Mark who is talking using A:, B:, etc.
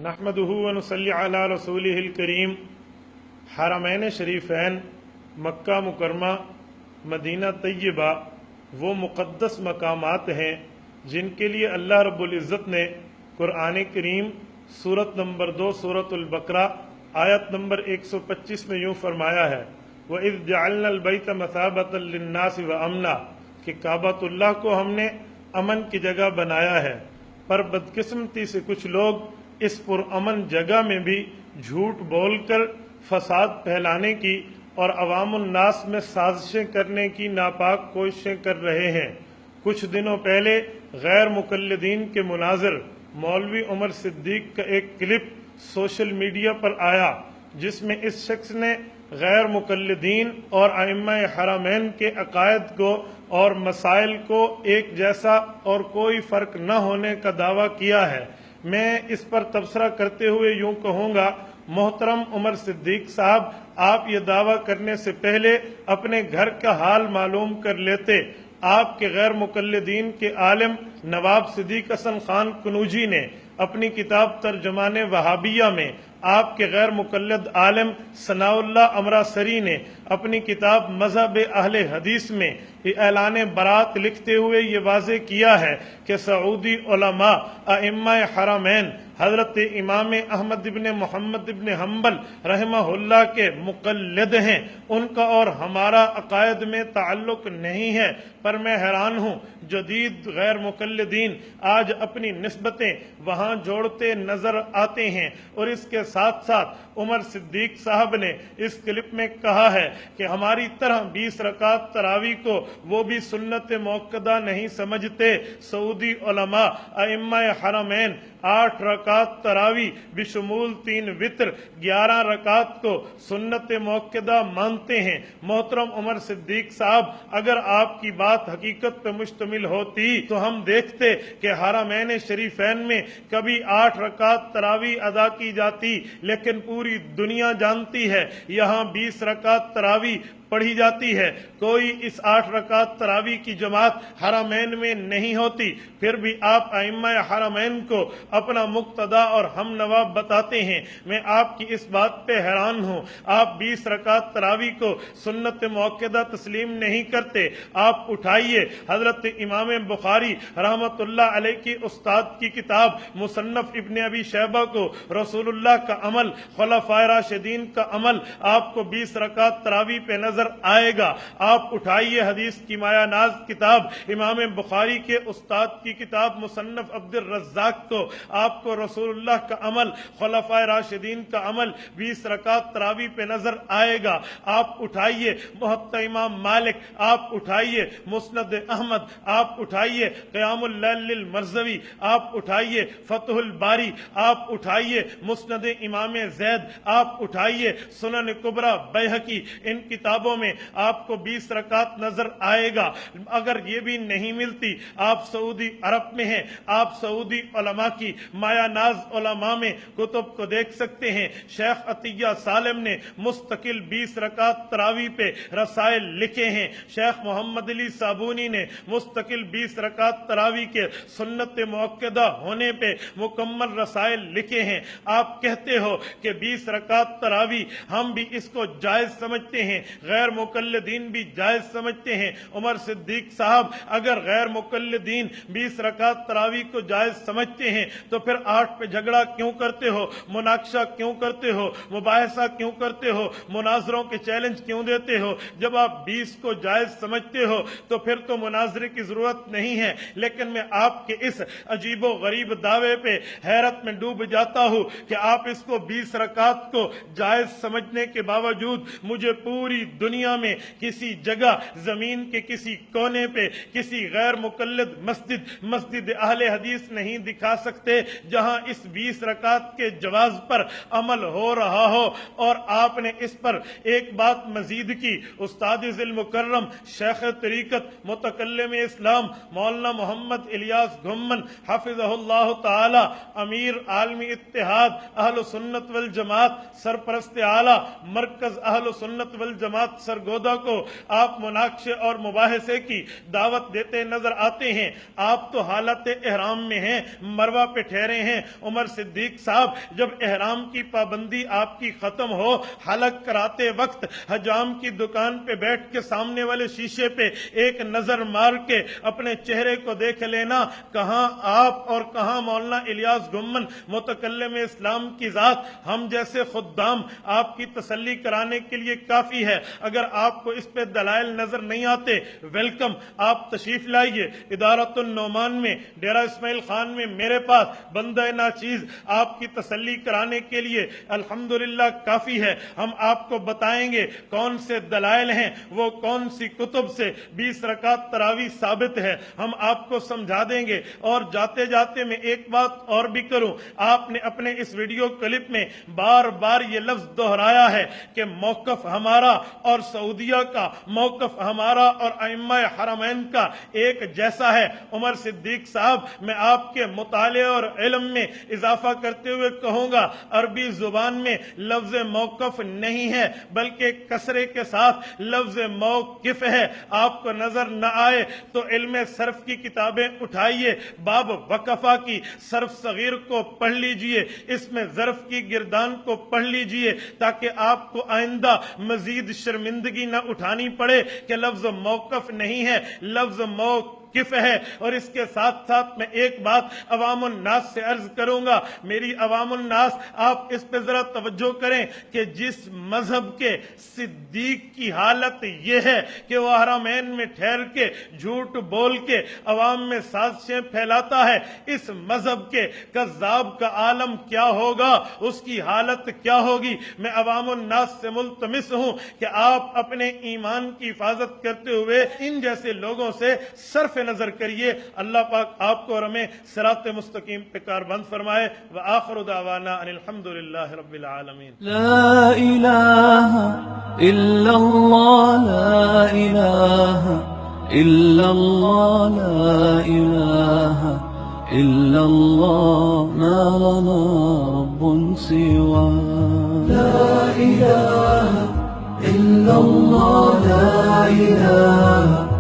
A: نحمدہ ونصلی علی رسولہ الکریم۔ حرمین شریفین مکہ مکرمہ مدینہ طیبہ وہ مقدس مقامات ہیں جن کے لیے اللہ رب العزت نے قرآن کریم سورت نمبر 2 سورت البقرہ آیت نمبر 125 میں یوں فرمایا ہے وَإِذْ جَعَلْنَا الْبَيْتَ مَثَابَةً لِلنَّاسِ وَأَمْنًا کہ کعبۃ اللہ کو ہم نے امن کی جگہ بنایا ہے، پر بدقسمتی سے کچھ لوگ اس پرامن جگہ میں بھی جھوٹ بول کر فساد پھیلانے کی اور عوام الناس میں سازشیں کرنے کی ناپاک کوششیں کر رہے ہیں۔ کچھ دنوں پہلے غیر مقلدین کے مناظر مولوی عمر صدیق کا ایک کلپ سوشل میڈیا پر آیا جس میں اس شخص نے غیر مقلدین اور ائمہ حرمین کے عقائد کو اور مسائل کو ایک جیسا اور کوئی فرق نہ ہونے کا دعویٰ کیا ہے۔ میں اس پر تبصرہ کرتے ہوئے یوں کہوں گا، محترم عمر صدیق صاحب، آپ یہ دعویٰ کرنے سے پہلے اپنے گھر کا حال معلوم کر لیتے۔ آپ کے غیر مقلدین کے عالم نواب صدیق حسن خان کنوجی نے اپنی کتاب ترجمان وہابیہ میں، آپ کے غیر مقلد عالم ثناء اللہ امراسری نے اپنی کتاب مذہب اہل حدیث میں اعلان برات لکھتے ہوئے یہ واضح کیا ہے کہ سعودی علماء ائمہ حرمین حضرت امام احمد ابن محمد ابن حنبل رحمہ اللہ کے مقلد ہیں، ان کا اور ہمارا عقائد میں تعلق نہیں ہے۔ پر میں حیران ہوں، جدید غیر مقلدین آج اپنی نسبتیں وہاں جوڑتے نظر آتے ہیں، اور اس کے ساتھ ساتھ عمر صدیق صاحب نے اس کلپ میں کہا ہے کہ ہماری طرح 20 رکعت تراویح کو وہ بھی سنت موقدہ نہیں سمجھتے۔ سعودی علماء ائمہ حرمین 8 رکعت تراویح بشمول 3 وتر 11 رکعت کو سنت موقدہ مانتے ہیں۔ محترم عمر صدیق صاحب، اگر آپ کی بات حقیقت پہ مشتمل ہوتی تو ہم دیکھتے کہ حرمین شریفین میں کبھی 8 رکعت تراویح ادا کی جاتی، لیکن پوری دنیا جانتی ہے یہاں 20 رکعت تراویح پڑھی جاتی ہے۔ کوئی اس 8 رکعت تراویح کی جماعت حرمین میں نہیں ہوتی، پھر بھی آپ ائمہ حرمین کو اپنا مقتدا اور ہم نوا بتاتے ہیں۔ میں آپ کی اس بات پہ حیران ہوں، آپ 20 رکعت تراویح کو سنت موقدہ تسلیم نہیں کرتے۔ آپ اٹھائیے حضرت امام بخاری رحمۃ اللہ علیہ کی استاد کی کتاب مصنف ابن ابی شیبہ کو، رسول اللہ کا عمل، خلفائے راشدین کا عمل آپ کو 20 رکعت تراویح پہ نظر آئے گا۔ آپ اٹھائیے حدیث کی مایا ناز کتاب امام بخاری کے استاد کی کتاب مصنف عبد الرزاق کو، آپ کو رسول اللہ کا عمل، خلفائے راشدین کا عمل 20 رکعت تراویح پہ نظر آئے گا۔ آپ اٹھائیے موطا امام مالک، آپ اٹھائیے مسند احمد، آپ اٹھائیے قیام اللیل للمرزوی، آپ اٹھائیے فتح الباری، آپ اٹھائیے مسند امام زید، آپ اٹھائیے سنن کبریٰ بیہقی، ان کتابوں میں آپ کو 20 رکعت نظر آئے گا۔ اگر یہ بھی نہیں ملتی، آپ سعودی عرب میں ہیں، آپ سعودی علماء کی مایا ناز علماء میں کتب کو دیکھ سکتے ہیں۔ شیخ عطیہ سالم نے مستقل 20 رکعت تراویح پہ رسائل لکھے ہیں۔ شیخ محمد علی صابونی نے مستقل 20 رکعت تراویح کے سنت موقدہ ہونے پہ مکمل رسائل لکھے ہیں۔ آپ کہتے ہو کہ 20 رکعت تراویح ہم بھی اس کو جائز سمجھتے ہیں، غیر مقلدین بھی جائز سمجھتے ہیں۔ عمر صدیق صاحب، اگر غیر مقلدین 20 رکعت تراویح کو جائز سمجھتے ہیں تو پھر 8 پہ جھگڑا کیوں کرتے ہو، مناقشہ کیوں کرتے ہو، مباحثہ کیوں کرتے ہو، مناظروں کے چیلنج کیوں دیتے ہو؟ جب آپ 20 کو جائز سمجھتے ہو تو پھر تو مناظرے کی ضرورت نہیں ہے۔ لیکن میں آپ کے اس عجیب و غریب دعوے پہ حیرت میں ڈوب جاتا ہوں کہ آپ اس کو 20 رکعت کو جائز سمجھنے کے باوجود مجھے پوری دنیا میں کسی جگہ زمین کے کسی کونے پہ کسی غیر مقلد مسجد اہل حدیث نہیں دکھا سکتے جہاں اس 20 رکعت کے جواز پر عمل ہو رہا ہو۔ اور آپ نے اس پر ایک بات مزید کی، استاد ذی مکرم شیخ طریقت متکلم اسلام مولانا محمد الیاس گھمن حفظہ اللہ تعالی، امیر عالمی اتحاد اہل سنت والجماعت، سرپرست اعلیٰ مرکز اہل سنت والجماعت جماعت سرگودا کو آپ مناقشے اور مباحثے کی دعوت دیتے نظر آتے ہیں. آپ تو حالت احرام میں ہیں, مروہ پہ ٹھہرے ہیں. عمر صدیق صاحب جب احرام کی پابندی آپ کی ختم ہو, حلق کراتے وقت حجام کی دکان پہ بیٹھ کے سامنے والے شیشے پہ ایک نظر مار کے اپنے چہرے کو دیکھ لینا, کہاں آپ اور کہاں مولانا الیاس گمن متکلم اسلام کی ذات. ہم جیسے خدام آپ کی تسلی کرانے کے لیے کافی ہے. اگر آپ کو اس پہ دلائل نظر نہیں آتے, ویلکم, آپ تشریف لائیے. ادارت النعمان میں, ڈیرہ اسماعیل خان میں میرے پاس بندہ ناچیز آپ کی تسلی کرانے کے لیے الحمدللہ کافی ہے. ہم آپ کو بتائیں گے کون سے دلائل ہیں, وہ کون سی کتب سے 20 رکعت تراویح ثابت ہے, ہم آپ کو سمجھا دیں گے. اور جاتے جاتے میں ایک بات اور بھی کروں, آپ نے اپنے اس ویڈیو کلپ میں بار بار یہ لفظ دہرایا ہے کہ موقف ہمارا اور سعودیہ کا, موقف ہمارا اور ائمہ حرمین کا ایک جیسا ہے. عمر صدیق صاحب, میں آپ کے مطالعے اور علم میں اضافہ کرتے ہوئے کہوں گا, عربی زبان میں لفظ موقف نہیں ہے بلکہ کسرے کے ساتھ لفظ موقف ہے. آپ کو نظر نہ آئے تو علم صرف کی کتابیں اٹھائیے, باب وقفہ کی صرف صغیر کو پڑھ لیجئے, اس میں ظرف کی گردان کو پڑھ لیجئے تاکہ آپ کو آئندہ مزید شرمندگی نہ اٹھانی پڑے کہ لفظ موقف نہیں ہے, لفظ موقف ہے. اور اس کے ساتھ ساتھ میں ایک بات عوام الناس سے عرض کروں گا, میری عوام الناس, آپ اس پہ ذرا توجہ کریں کہ جس مذہب کے صدیق کی حالت یہ ہے کہ وہ حرمین میں ٹھہر کے جھوٹ بول کے عوام میں سازشیں پھیلاتا ہے, اس مذہب کے کذاب کا عالم کیا ہوگا, اس کی حالت کیا ہوگی. میں عوام الناس سے ملتمس ہوں کہ آپ اپنے ایمان کی حفاظت کرتے ہوئے ان جیسے لوگوں سے صرف نظر کریے. اللہ پاک آپ کو اور ہمیں صراط مستقیم پہ کاربند فرمائے. وآخر دعوانا ان الحمدللہ رب العالمین.
B: لا الہ الا اللہ, لا الہ الا اللہ, لا الہ الا اللہ, ما لنا رب سوا. لا الہ الا اللہ, لا الہ